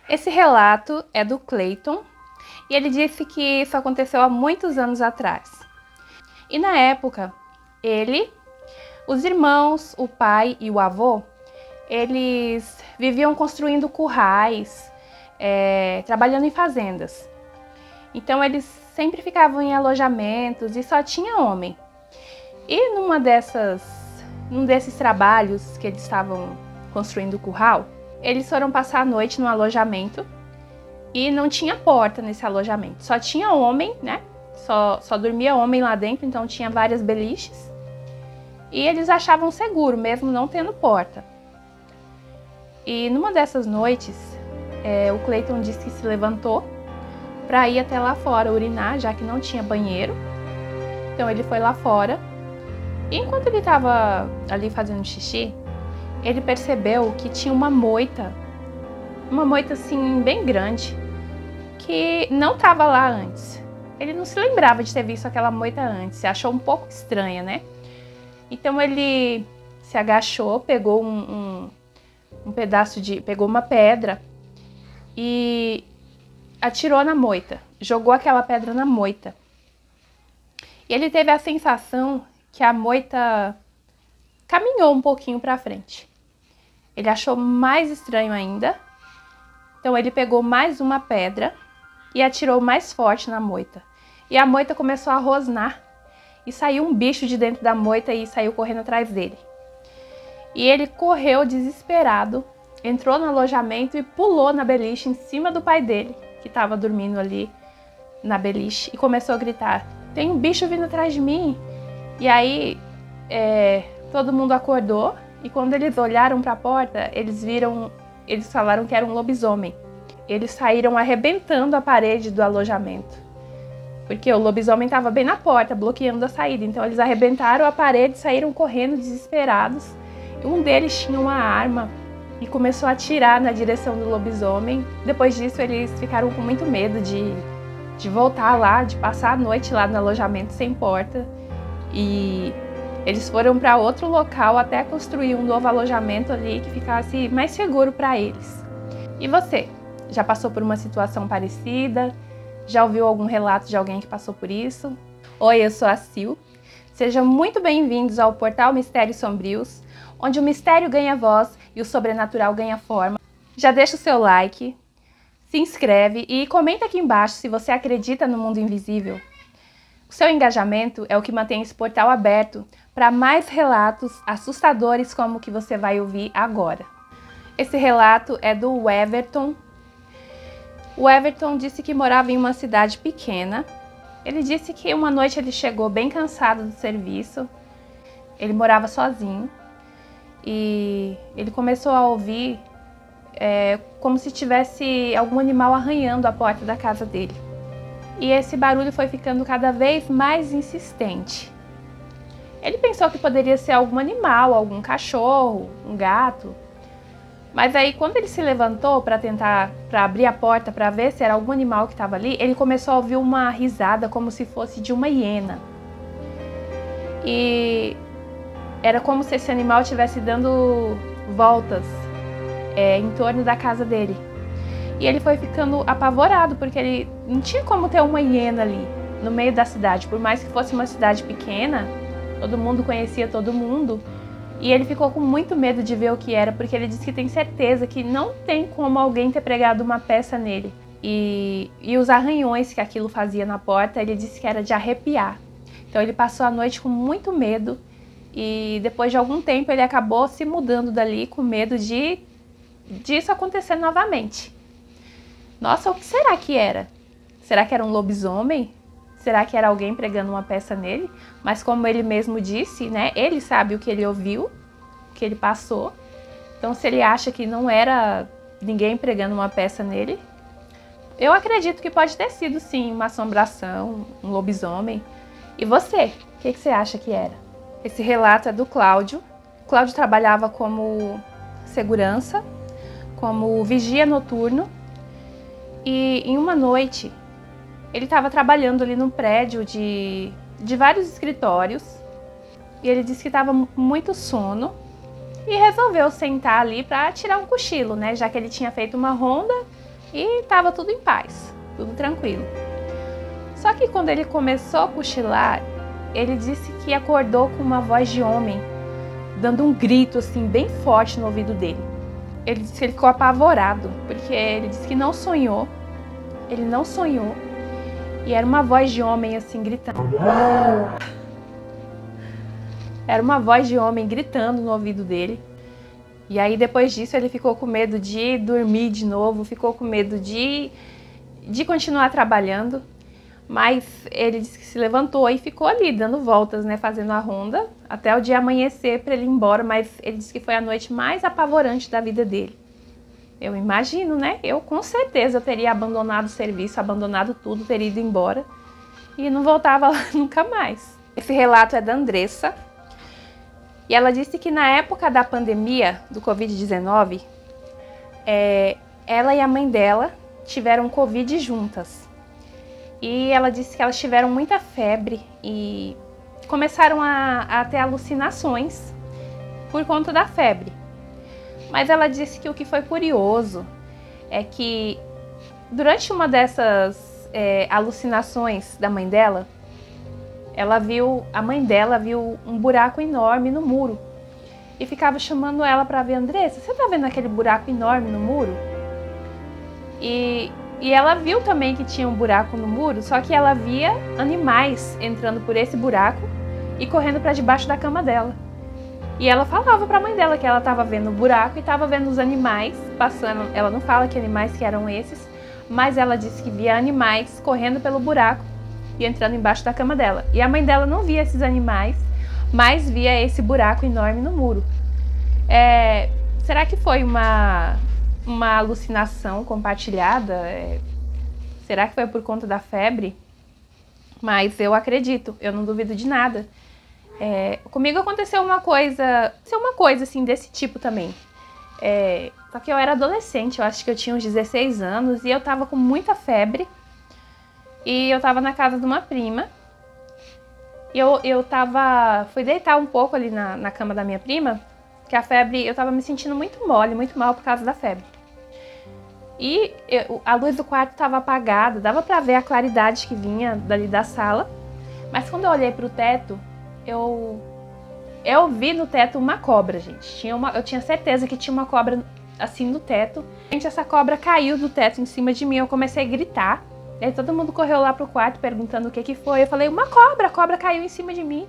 Esse relato é do Clayton e ele disse que isso aconteceu há muitos anos atrás. E na época, ele, os irmãos, o pai e o avô, eles viviam construindo currais, trabalhando em fazendas. Então eles sempre ficavam em alojamentos e só tinha homem. E num desses trabalhos que eles estavam construindo o curral, eles foram passar a noite no alojamento e não tinha porta nesse alojamento. Só tinha homem, né? Só dormia homem lá dentro, então tinha várias beliches. E eles achavam seguro, mesmo não tendo porta. E numa dessas noites, o Clayton disse que se levantou para ir até lá fora urinar, já que não tinha banheiro. Então ele foi lá fora. E enquanto ele estava ali fazendo xixi, ele percebeu que tinha uma moita assim bem grande, que não estava lá antes. Ele não se lembrava de ter visto aquela moita antes, achou um pouco estranha, né? Então ele se agachou, pegou pegou uma pedra e atirou na moita, jogou aquela pedra na moita. E ele teve a sensação que a moita caminhou um pouquinho para frente. Ele achou mais estranho ainda, então ele pegou mais uma pedra e atirou mais forte na moita. E a moita começou a rosnar e saiu um bicho de dentro da moita e saiu correndo atrás dele. E ele correu desesperado, entrou no alojamento e pulou na beliche em cima do pai dele, que estava dormindo ali na beliche, e começou a gritar: "Tem um bicho vindo atrás de mim!" E aí todo mundo acordou e quando eles olharam para a porta, eles falaram que era um lobisomem. Eles saíram arrebentando a parede do alojamento, porque o lobisomem estava bem na porta, bloqueando a saída. Então eles arrebentaram a parede, saíram correndo desesperados. E um deles tinha uma arma e começou a atirar na direção do lobisomem. Depois disso, eles ficaram com muito medo de voltar lá, de passar a noite lá no alojamento sem porta. E eles foram para outro local até construir um novo alojamento ali que ficasse mais seguro para eles. E você? Já passou por uma situação parecida? Já ouviu algum relato de alguém que passou por isso? Oi, eu sou a Sil. Sejam muito bem-vindos ao portal Mistérios Sombrios, onde o mistério ganha voz e o sobrenatural ganha forma. Já deixa o seu like, se inscreve e comenta aqui embaixo se você acredita no mundo invisível. O seu engajamento é o que mantém esse portal aberto para mais relatos assustadores como o que você vai ouvir agora. Esse relato é do Everton. O Everton disse que morava em uma cidade pequena. Ele disse que uma noite ele chegou bem cansado do serviço. Ele morava sozinho e ele começou a ouvir como se tivesse algum animal arranhando a porta da casa dele. E esse barulho foi ficando cada vez mais insistente. Ele pensou que poderia ser algum animal, algum cachorro, um gato. Mas aí quando ele se levantou para abrir a porta para ver se era algum animal que estava ali, ele começou a ouvir uma risada como se fosse de uma hiena. E era como se esse animal estivesse dando voltas em torno da casa dele. E ele foi ficando apavorado, porque ele não tinha como ter uma hiena ali no meio da cidade. Por mais que fosse uma cidade pequena, todo mundo conhecia todo mundo. E ele ficou com muito medo de ver o que era, porque ele disse que tem certeza que não tem como alguém ter pregado uma peça nele. E os arranhões que aquilo fazia na porta, ele disse que era de arrepiar. Então ele passou a noite com muito medo e depois de algum tempo ele acabou se mudando dali com medo disso acontecer novamente. Nossa, o que será que era? Será que era um lobisomem? Será que era alguém pregando uma peça nele? Mas como ele mesmo disse, né? Ele sabe o que ele ouviu, o que ele passou. Então se ele acha que não era ninguém pregando uma peça nele, eu acredito que pode ter sido sim uma assombração, um lobisomem. E você? O que você acha que era? Esse relato é do Cláudio. O Cláudio trabalhava como segurança, como vigia noturno. E em uma noite, ele estava trabalhando ali num prédio de vários escritórios. E ele disse que estava com muito sono e resolveu sentar ali para tirar um cochilo, né? Já que ele tinha feito uma ronda E tava tudo em paz, tudo tranquilo. Só que quando ele começou a cochilar, ele disse que acordou com uma voz de homem, dando um grito assim bem forte no ouvido dele. Ele disse que ele ficou apavorado, porque ele disse que não sonhou, ele não sonhou, e era uma voz de homem assim gritando. Era uma voz de homem gritando no ouvido dele. E aí depois disso ele ficou com medo de dormir de novo, ficou com medo de continuar trabalhando. Mas ele disse que se levantou e ficou ali dando voltas, né, fazendo a ronda até o dia amanhecer para ele ir embora. Mas ele disse que foi a noite mais apavorante da vida dele. Eu imagino, né? Eu com certeza teria abandonado o serviço, abandonado tudo, teria ido embora e não voltava lá nunca mais. Esse relato é da Andressa. E ela disse que na época da pandemia do Covid-19, ela e a mãe dela tiveram Covid juntas. E ela disse que elas tiveram muita febre e começaram a ter alucinações por conta da febre. Mas ela disse que o que foi curioso é que durante uma dessas alucinações da mãe dela, a mãe dela viu um buraco enorme no muro e ficava chamando ela para ver. Andressa, você tá vendo aquele buraco enorme no muro? E ela viu também que tinha um buraco no muro, só que ela via animais entrando por esse buraco e correndo para debaixo da cama dela. E ela falava para a mãe dela que ela estava vendo o buraco e estava vendo os animais passando. Ela não fala que animais que eram esses, mas ela disse que via animais correndo pelo buraco e entrando embaixo da cama dela. E a mãe dela não via esses animais, mas via esse buraco enorme no muro. Será que foi uma alucinação compartilhada? Será que foi por conta da febre? Mas eu acredito, eu não duvido de nada. Comigo aconteceu uma coisa assim desse tipo também. Só que eu era adolescente, eu acho que eu tinha uns 16 anos e eu tava com muita febre. E eu tava na casa de uma prima. E fui deitar um pouco ali na cama da minha prima, que a febre, eu tava me sentindo muito mole, muito mal por causa da febre. E a luz do quarto estava apagada, dava pra ver a claridade que vinha dali da sala. Mas quando eu olhei pro teto, eu vi no teto uma cobra, gente. Eu tinha certeza que tinha uma cobra assim no teto. Gente, essa cobra caiu do teto em cima de mim, eu comecei a gritar. E aí todo mundo correu lá pro quarto perguntando o que foi. Eu falei, a cobra caiu em cima de mim.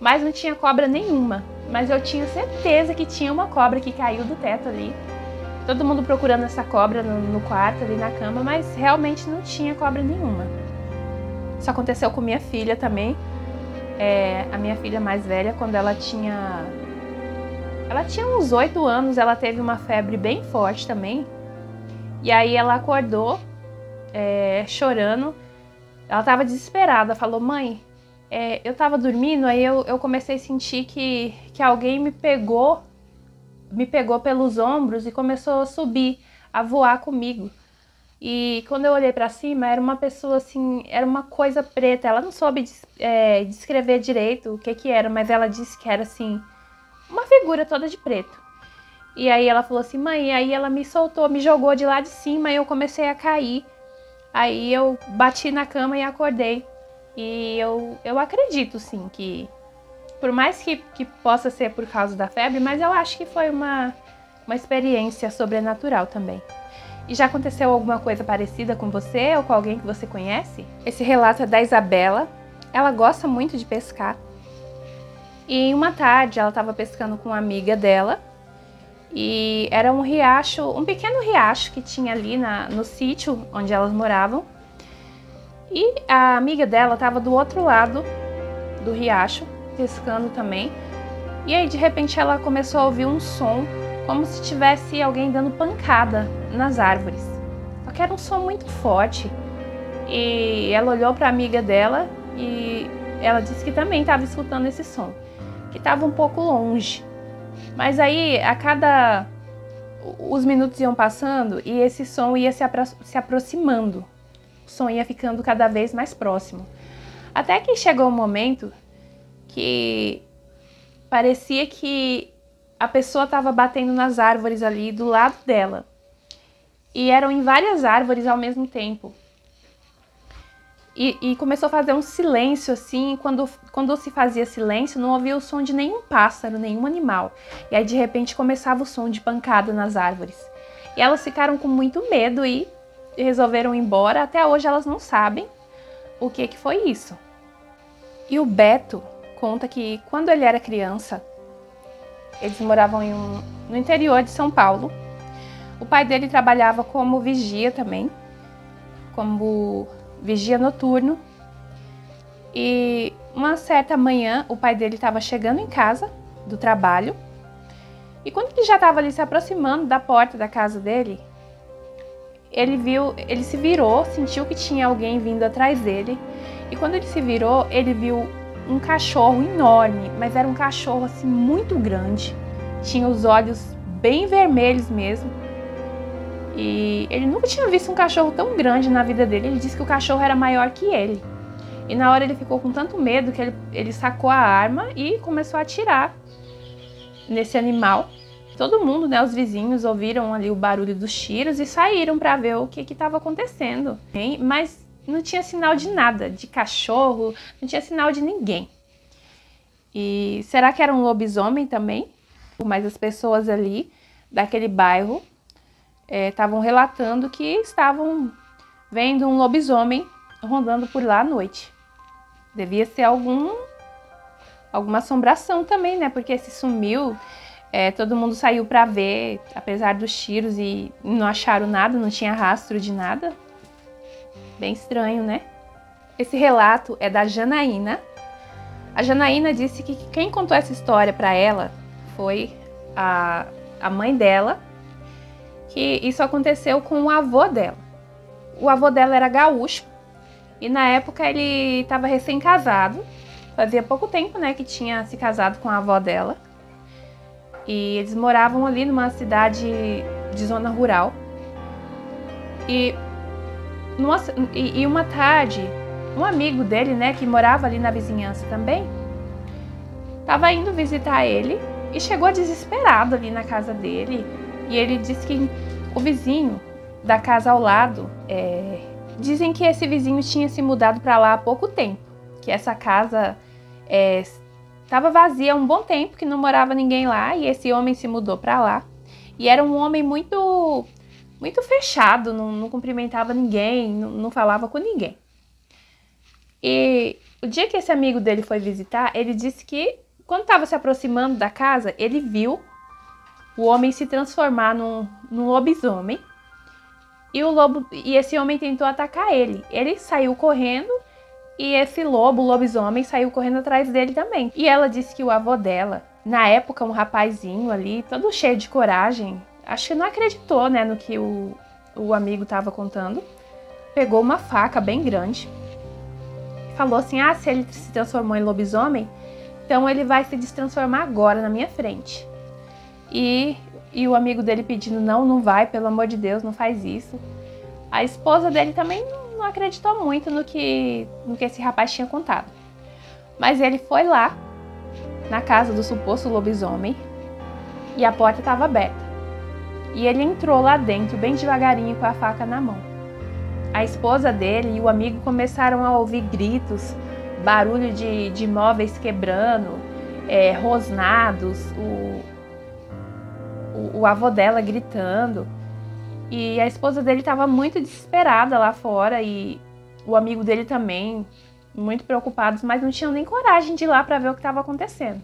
Mas não tinha cobra nenhuma. Mas eu tinha certeza que tinha uma cobra que caiu do teto ali. Todo mundo procurando essa cobra no quarto, ali na cama, mas realmente não tinha cobra nenhuma. Isso aconteceu com minha filha também. A minha filha mais velha, quando ela tinha uns 8 anos, ela teve uma febre bem forte também. E aí ela acordou chorando. Ela estava desesperada, falou, mãe, eu estava dormindo, aí eu comecei a sentir que alguém me pegou pelos ombros e começou a subir, a voar comigo. E quando eu olhei para cima, era uma pessoa assim, era uma coisa preta. Ela não soube descrever direito o que era, mas ela disse que era assim, uma figura toda de preto. E aí ela falou assim, mãe, e aí ela me soltou, me jogou de lá de cima e eu comecei a cair. Aí eu bati na cama e acordei. E eu acredito, sim, que por mais que possa ser por causa da febre, mas eu acho que foi uma experiência sobrenatural também. E já aconteceu alguma coisa parecida com você ou com alguém que você conhece? Esse relato é da Isabela. Ela gosta muito de pescar. E uma tarde ela estava pescando com uma amiga dela. E era um riacho, um pequeno riacho que tinha ali no sítio onde elas moravam. E a amiga dela estava do outro lado do riacho, pescando também. E aí de repente ela começou a ouvir um som, como se tivesse alguém dando pancada nas árvores. Só que era um som muito forte. E ela olhou para a amiga dela e ela disse que também estava escutando esse som, que estava um pouco longe. Mas aí, os minutos iam passando e esse som ia se aproximando. O som ia ficando cada vez mais próximo. Até que chegou um momento que parecia que a pessoa estava batendo nas árvores ali do lado dela. e eram em várias árvores ao mesmo tempo. E começou a fazer um silêncio assim, quando se fazia silêncio, não ouvia o som de nenhum pássaro, nenhum animal. E aí de repente começava o som de pancada nas árvores. E elas ficaram com muito medo e resolveram ir embora. Até hoje elas não sabem o que foi isso. E o Beto conta que quando ele era criança, eles moravam no interior de São Paulo. O pai dele trabalhava como vigia também, como vigia noturno. E uma certa manhã, o pai dele estava chegando em casa do trabalho. E quando ele já estava ali se aproximando da porta da casa dele, ele se virou, sentiu que tinha alguém vindo atrás dele. E quando ele se virou, ele viu um cachorro enorme, mas era um cachorro assim muito grande. Tinha os olhos bem vermelhos mesmo. E ele nunca tinha visto um cachorro tão grande na vida dele. Ele disse que o cachorro era maior que ele. E na hora ele ficou com tanto medo que ele sacou a arma e começou a atirar nesse animal. Todo mundo, né, os vizinhos, ouviram ali o barulho dos tiros e saíram para ver o que estava acontecendo. Mas não tinha sinal de nada, de cachorro, não tinha sinal de ninguém. E será que era um lobisomem também? Mas as pessoas ali daquele bairro estavam relatando que estavam vendo um lobisomem rondando por lá à noite. Devia ser alguma assombração também, né? Porque se sumiu, todo mundo saiu para ver, apesar dos tiros, e não acharam nada, não tinha rastro de nada. Bem estranho, né? Esse relato é da Janaína. A Janaína disse que quem contou essa história para ela foi a mãe dela, que isso aconteceu com o avô dela. O avô dela era gaúcho e na época ele estava recém-casado. Fazia pouco tempo, né, que tinha se casado com a avó dela. E eles moravam ali numa cidade de zona rural. E uma tarde, um amigo dele, né, que morava ali na vizinhança também, estava indo visitar ele e chegou desesperado ali na casa dele. E ele disse que o vizinho da casa ao lado, dizem que esse vizinho tinha se mudado para lá há pouco tempo, que essa casa estava vazia há um bom tempo, que não morava ninguém lá, e esse homem se mudou para lá. E era um homem muito fechado, não cumprimentava ninguém, não falava com ninguém. E o dia que esse amigo dele foi visitar, ele disse que quando estava se aproximando da casa, ele viu o homem se transformar num lobisomem. E esse homem tentou atacar ele. Ele saiu correndo e esse lobisomem, saiu correndo atrás dele também. E ela disse que o avô dela, na época um rapazinho ali, todo cheio de coragem, acho que não acreditou, né, no que o amigo estava contando. Pegou uma faca bem grande. Falou assim, se ele se transformou em lobisomem, então ele vai se destransformar agora na minha frente. E o amigo dele pedindo, não vai, pelo amor de Deus, não faz isso. A esposa dele também não acreditou muito no que esse rapaz tinha contado. Mas ele foi lá, na casa do suposto lobisomem, e a porta estava aberta. E ele entrou lá dentro, bem devagarinho, com a faca na mão. A esposa dele e o amigo começaram a ouvir gritos, barulho de móveis quebrando, rosnados, o avô dela gritando. E a esposa dele estava muito desesperada lá fora e o amigo dele também, muito preocupados, mas não tinham nem coragem de ir lá para ver o que estava acontecendo.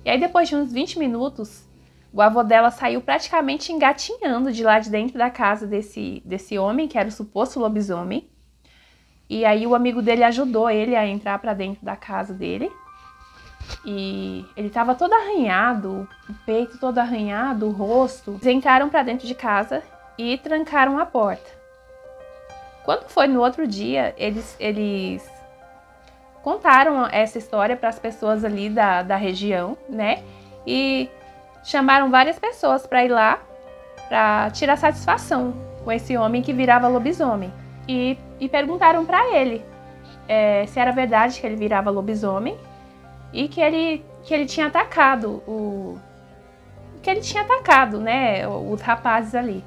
E aí depois de uns 20 minutos, o avô dela saiu praticamente engatinhando de lá de dentro da casa desse homem, que era o suposto lobisomem. E aí o amigo dele ajudou ele a entrar para dentro da casa dele. E ele estava todo arranhado, o peito todo arranhado, o rosto. Eles entraram para dentro de casa e trancaram a porta. Quando foi no outro dia, eles contaram essa história para as pessoas ali da região, né? E chamaram várias pessoas para ir lá para tirar satisfação com esse homem que virava lobisomem. E perguntaram para ele se era verdade que ele virava lobisomem e que ele tinha atacado né, os rapazes ali.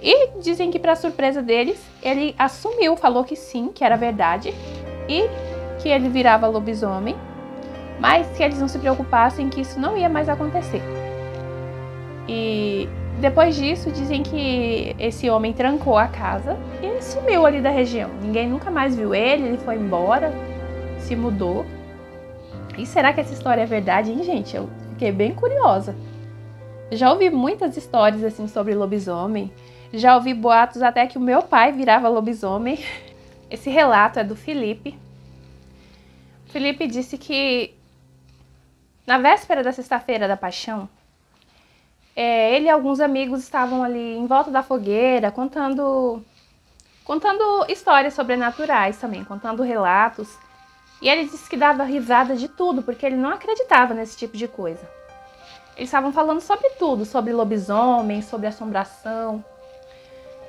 E dizem que, para surpresa deles, ele assumiu, falou que sim, que era verdade e que ele virava lobisomem, mas que eles não se preocupassem, que isso não ia mais acontecer. E depois disso, dizem que esse homem trancou a casa e sumiu ali da região. Ninguém nunca mais viu ele foi embora, se mudou. E será que essa história é verdade, hein, gente? Eu fiquei bem curiosa. Já ouvi muitas histórias assim sobre lobisomem. Já ouvi boatos até que o meu pai virava lobisomem. Esse relato é do Felipe. O Felipe disse que na véspera da sexta-feira da Paixão, ele e alguns amigos estavam ali em volta da fogueira, contando histórias sobrenaturais também, contando relatos. E ele disse que dava risada de tudo, porque ele não acreditava nesse tipo de coisa. Eles estavam falando sobre tudo, sobre lobisomem, sobre assombração.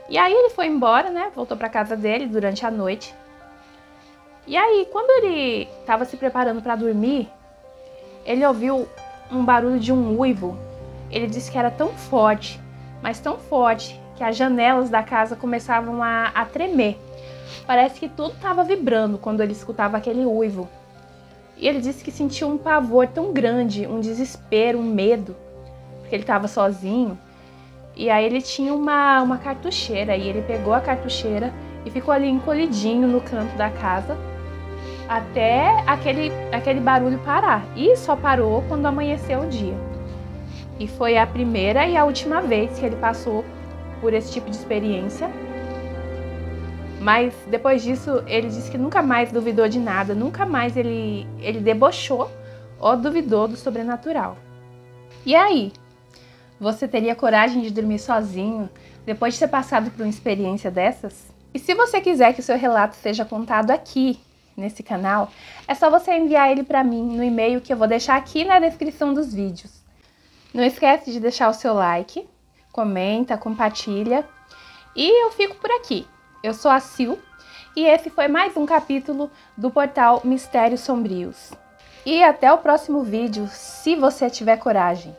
E aí ele foi embora, né? Voltou para casa dele durante a noite. E aí, quando ele estava se preparando para dormir, ele ouviu um barulho de um uivo. Ele disse que era tão forte, mas tão forte, que as janelas da casa começavam a tremer. Parece que tudo estava vibrando quando ele escutava aquele uivo. E ele disse que sentiu um pavor tão grande, um desespero, um medo, porque ele estava sozinho. E aí ele tinha uma cartucheira, e ele pegou a cartucheira e ficou ali encolhidinho no canto da casa, até aquele barulho parar. E só parou quando amanheceu o dia. E foi a primeira e a última vez que ele passou por esse tipo de experiência. Mas depois disso, ele disse que nunca mais duvidou de nada, nunca mais ele debochou ou duvidou do sobrenatural. E aí? Você teria coragem de dormir sozinho depois de ter passado por uma experiência dessas? E se você quiser que o seu relato seja contado aqui, nesse canal, é só você enviar ele para mim no e-mail que eu vou deixar aqui na descrição dos vídeos. Não esquece de deixar o seu like, comenta, compartilha. E eu fico por aqui. Eu sou a Sil e esse foi mais um capítulo do portal Mistérios Sombrios. E até o próximo vídeo, se você tiver coragem.